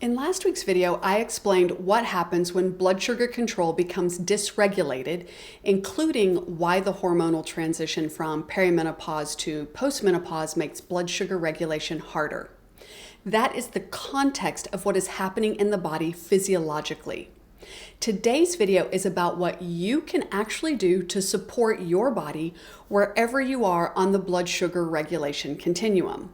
In last week's video, I explained what happens when blood sugar control becomes dysregulated, including why the hormonal transition from perimenopause to postmenopause makes blood sugar regulation harder. That is the context of what is happening in the body physiologically. Today's video is about what you can actually do to support your body wherever you are on the blood sugar regulation continuum.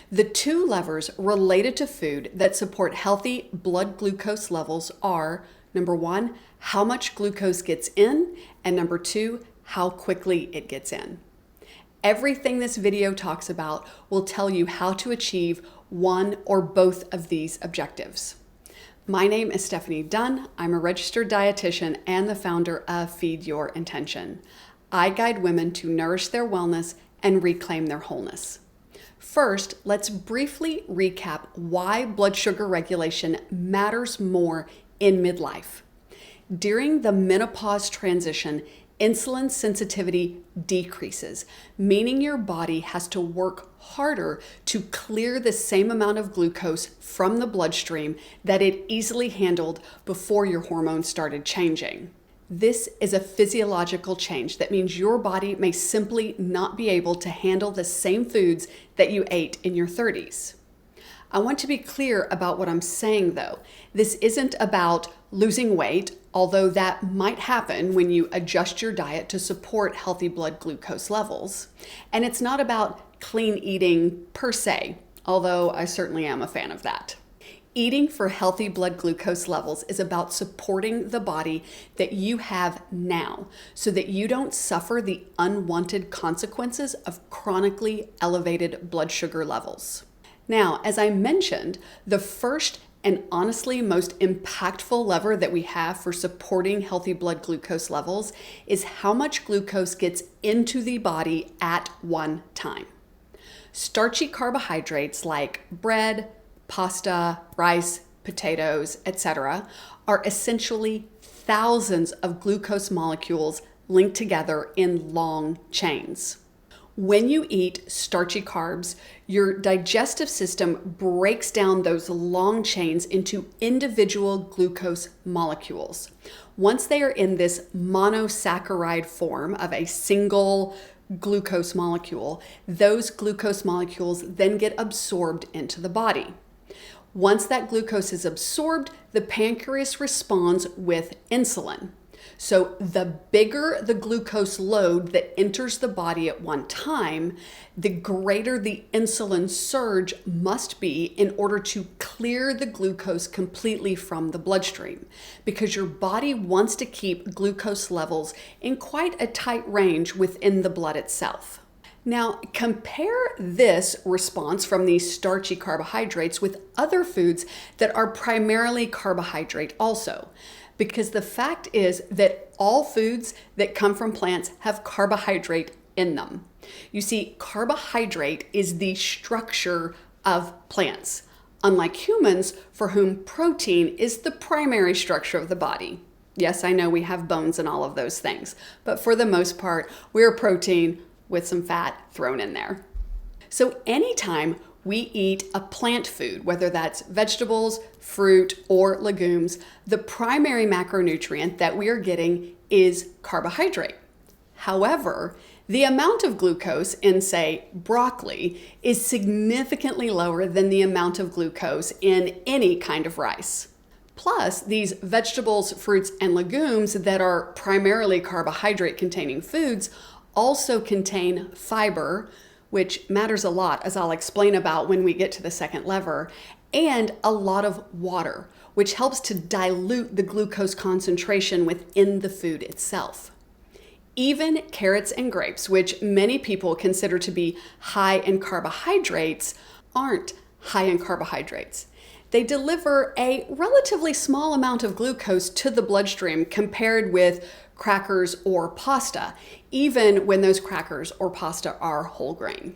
The two levers related to food that support healthy blood glucose levels are, number one, how much glucose gets in, and number two, how quickly it gets in. Everything this video talks about will tell you how to achieve one or both of these objectives. My name is Stephanie Dunn. I'm a registered dietitian and the founder of Feed Your Intention. I guide women to nourish their wellness and reclaim their wholeness. First, let's briefly recap why blood sugar regulation matters more in midlife. During the menopause transition, insulin sensitivity decreases, meaning your body has to work harder to clear the same amount of glucose from the bloodstream that it easily handled before your hormones started changing. This is a physiological change that means your body may simply not be able to handle the same foods that you ate in your 30s. I want to be clear about what I'm saying though. This isn't about losing weight, although that might happen when you adjust your diet to support healthy blood glucose levels. And it's not about clean eating per se, although I certainly am a fan of that. Eating for healthy blood glucose levels is about supporting the body that you have now so that you don't suffer the unwanted consequences of chronically elevated blood sugar levels. Now, as I mentioned, the first and honestly most impactful lever that we have for supporting healthy blood glucose levels is how much glucose gets into the body at one time. Starchy carbohydrates like bread, pasta, rice, potatoes, etc., are essentially thousands of glucose molecules linked together in long chains. When you eat starchy carbs, your digestive system breaks down those long chains into individual glucose molecules. Once they are in this monosaccharide form of a single glucose molecule, those glucose molecules then get absorbed into the body. Once that glucose is absorbed, the pancreas responds with insulin. So the bigger the glucose load that enters the body at one time, the greater the insulin surge must be in order to clear the glucose completely from the bloodstream, because your body wants to keep glucose levels in quite a tight range within the blood itself. Now, compare this response from these starchy carbohydrates with other foods that are primarily carbohydrate also, because the fact is that all foods that come from plants have carbohydrate in them. You see, carbohydrate is the structure of plants, unlike humans for whom protein is the primary structure of the body. Yes, I know we have bones and all of those things, but for the most part, we're protein with some fat thrown in there. So anytime we eat a plant food, whether that's vegetables, fruit, or legumes, the primary macronutrient that we are getting is carbohydrate. However, the amount of glucose in, say, broccoli is significantly lower than the amount of glucose in any kind of rice. Plus, these vegetables, fruits, and legumes that are primarily carbohydrate-containing foods also contain fiber, which matters a lot, as I'll explain about when we get to the second lever, and a lot of water, which helps to dilute the glucose concentration within the food itself. Even carrots and grapes, which many people consider to be high in carbohydrates, aren't high in carbohydrates. They deliver a relatively small amount of glucose to the bloodstream compared with crackers or pasta, even when those crackers or pasta are whole grain.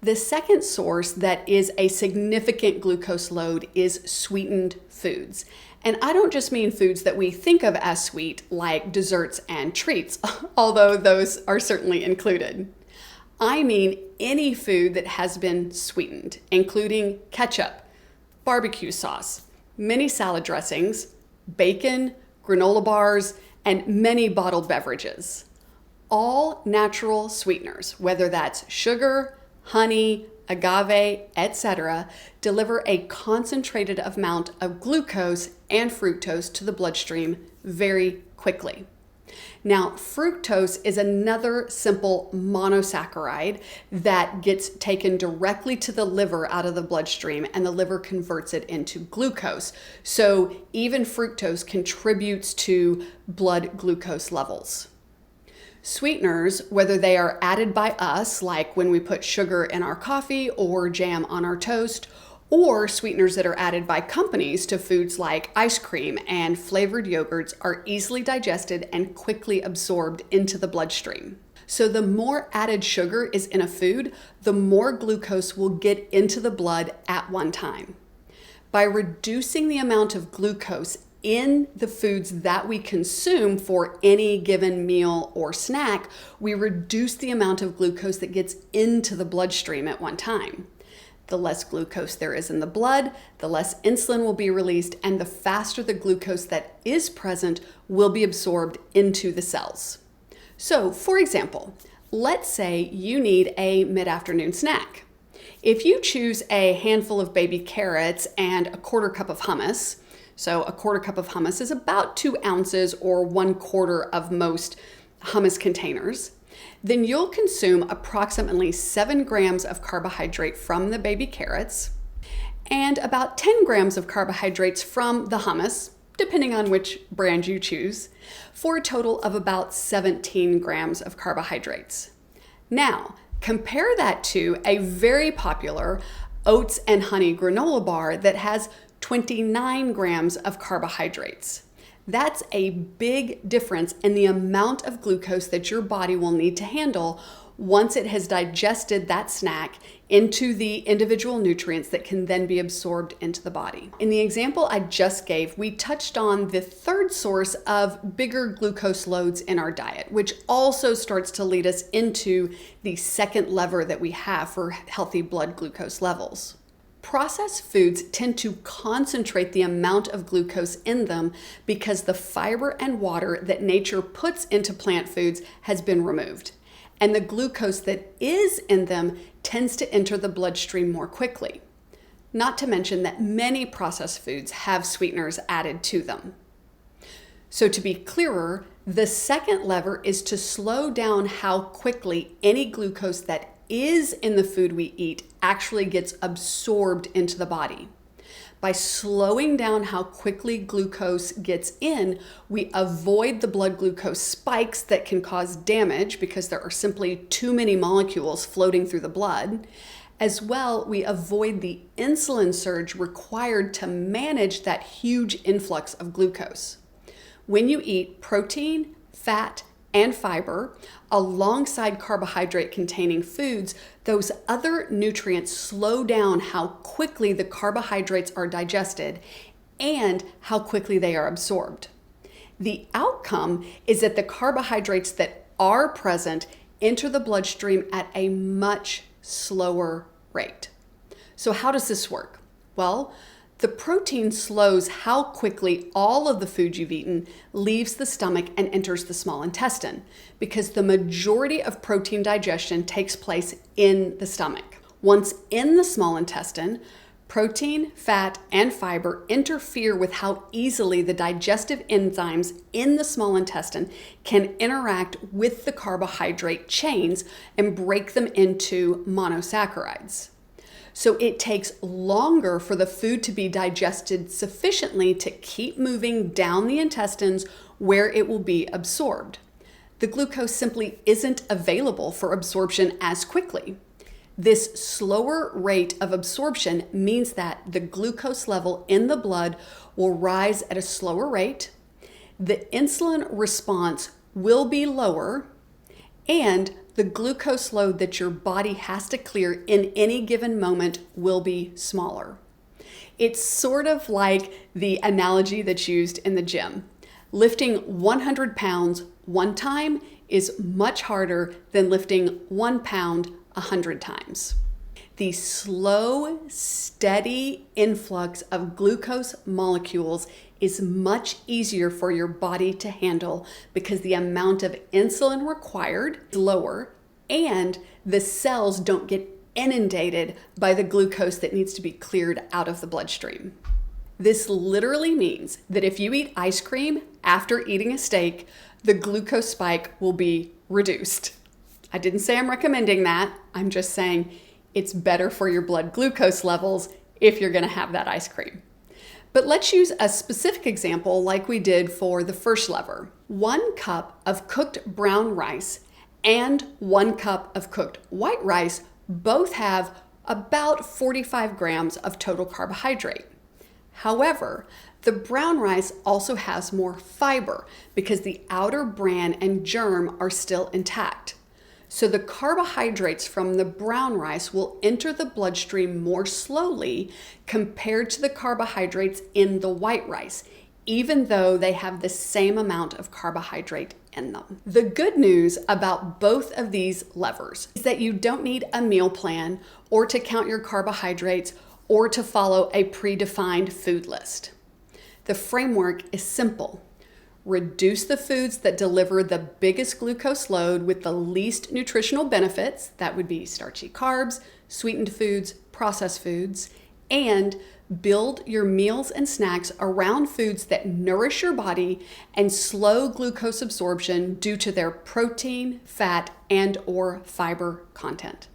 The second source that is a significant glucose load is sweetened foods. And I don't just mean foods that we think of as sweet, like desserts and treats, although those are certainly included. I mean any food that has been sweetened, including ketchup, barbecue sauce, many salad dressings, bacon, granola bars, and many bottled beverages. All natural sweeteners, whether that's sugar, honey, agave, etc., deliver a concentrated amount of glucose and fructose to the bloodstream very quickly. Now, fructose is another simple monosaccharide that gets taken directly to the liver out of the bloodstream, and the liver converts it into glucose. So even fructose contributes to blood glucose levels. Sweeteners, whether they are added by us, like when we put sugar in our coffee or jam on our toast, or sweeteners that are added by companies to foods like ice cream and flavored yogurts, are easily digested and quickly absorbed into the bloodstream. So the more added sugar is in a food, the more glucose will get into the blood at one time. By reducing the amount of glucose in the foods that we consume for any given meal or snack, we reduce the amount of glucose that gets into the bloodstream at one time. The less glucose there is in the blood, the less insulin will be released, and the faster the glucose that is present will be absorbed into the cells. So, for example, let's say you need a mid-afternoon snack. If you choose a handful of baby carrots and a quarter cup of hummus, so a quarter cup of hummus is about 2 ounces or 1/4 of most hummus containers, then you'll consume approximately 7 grams of carbohydrate from the baby carrots and about 10 grams of carbohydrates from the hummus, depending on which brand you choose, for a total of about 17 grams of carbohydrates. Now, compare that to a very popular oats and honey granola bar that has 29 grams of carbohydrates. That's a big difference in the amount of glucose that your body will need to handle once it has digested that snack into the individual nutrients that can then be absorbed into the body. In the example I just gave, we touched on the third source of bigger glucose loads in our diet, which also starts to lead us into the second lever that we have for healthy blood glucose levels. Processed foods tend to concentrate the amount of glucose in them because the fiber and water that nature puts into plant foods has been removed, and the glucose that is in them tends to enter the bloodstream more quickly. Not to mention that many processed foods have sweeteners added to them. So to be clearer, the second lever is to slow down how quickly any glucose that is in the food we eat actually gets absorbed into the body. By slowing down how quickly glucose gets in, we avoid the blood glucose spikes that can cause damage because there are simply too many molecules floating through the blood. As well, we avoid the insulin surge required to manage that huge influx of glucose. When you eat protein, fat, and fiber, alongside carbohydrate-containing foods, those other nutrients slow down how quickly the carbohydrates are digested and how quickly they are absorbed. The outcome is that the carbohydrates that are present enter the bloodstream at a much slower rate. So how does this work? Well, the protein slows how quickly all of the food you've eaten leaves the stomach and enters the small intestine, because the majority of protein digestion takes place in the stomach. Once in the small intestine, protein, fat, and fiber interfere with how easily the digestive enzymes in the small intestine can interact with the carbohydrate chains and break them into monosaccharides. So it takes longer for the food to be digested sufficiently to keep moving down the intestines where it will be absorbed. The glucose simply isn't available for absorption as quickly. This slower rate of absorption means that the glucose level in the blood will rise at a slower rate, the insulin response will be lower, and the glucose load that your body has to clear in any given moment will be smaller. It's sort of like the analogy that's used in the gym. Lifting 100 pounds one time is much harder than lifting 1 pound 100 times. The slow, steady influx of glucose molecules is much easier for your body to handle because the amount of insulin required is lower and the cells don't get inundated by the glucose that needs to be cleared out of the bloodstream. This literally means that if you eat ice cream after eating a steak, the glucose spike will be reduced. I didn't say I'm recommending that. I'm just saying it's better for your blood glucose levels if you're going to have that ice cream. But let's use a specific example like we did for the first lever. 1 cup of cooked brown rice and 1 cup of cooked white rice both have about 45 grams of total carbohydrate. However, the brown rice also has more fiber because the outer bran and germ are still intact. So the carbohydrates from the brown rice will enter the bloodstream more slowly compared to the carbohydrates in the white rice, even though they have the same amount of carbohydrate in them. The good news about both of these levers is that you don't need a meal plan or to count your carbohydrates or to follow a predefined food list. The framework is simple. Reduce the foods that deliver the biggest glucose load with the least nutritional benefits. That would be starchy carbs, sweetened foods, processed foods, and build your meals and snacks around foods that nourish your body and slow glucose absorption due to their protein, fat, and/or fiber content.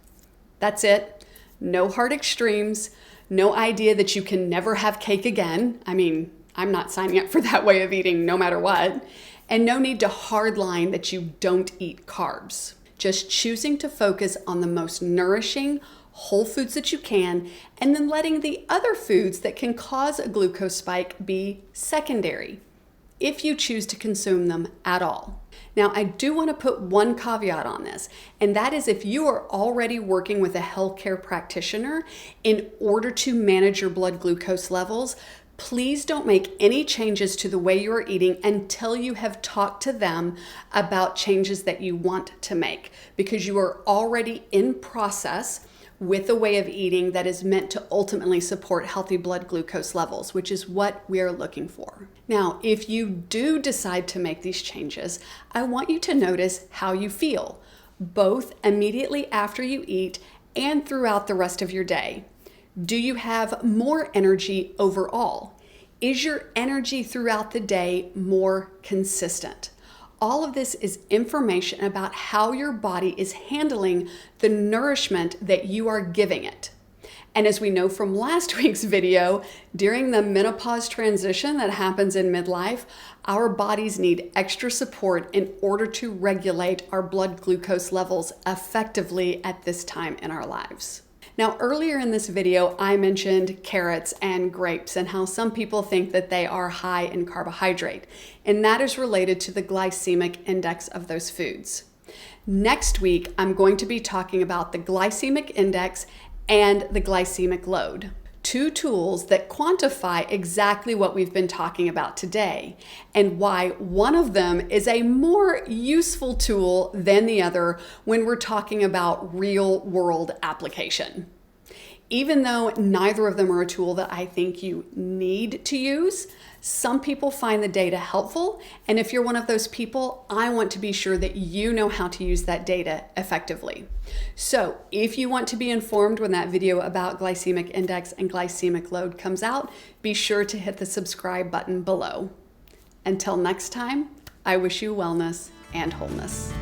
That's it. No hard extremes. No idea that you can never have cake again. I mean, I'm not signing up for that way of eating no matter what. And no need to hardline that you don't eat carbs. Just choosing to focus on the most nourishing whole foods that you can, and then letting the other foods that can cause a glucose spike be secondary, if you choose to consume them at all. Now, I do want to put one caveat on this, and that is if you are already working with a healthcare practitioner in order to manage your blood glucose levels, please don't make any changes to the way you are eating until you have talked to them about changes that you want to make, because you are already in process with a way of eating that is meant to ultimately support healthy blood glucose levels, which is what we are looking for. Now, if you do decide to make these changes, I want you to notice how you feel, both immediately after you eat and throughout the rest of your day. Do you have more energy overall? Is your energy throughout the day more consistent? All of this is information about how your body is handling the nourishment that you are giving it. And as we know from last week's video, during the menopause transition that happens in midlife, our bodies need extra support in order to regulate our blood glucose levels effectively at this time in our lives. Now, earlier in this video, I mentioned carrots and grapes and how some people think that they are high in carbohydrate, and that is related to the glycemic index of those foods. Next week, I'm going to be talking about the glycemic index and the glycemic load, two tools that quantify exactly what we've been talking about today, and why one of them is a more useful tool than the other when we're talking about real-world application. Even though neither of them are a tool that I think you need to use, some people find the data helpful, and if you're one of those people, I want to be sure that you know how to use that data effectively. So if you want to be informed when that video about glycemic index and glycemic load comes out, be sure to hit the subscribe button below. Until next time, I wish you wellness and wholeness.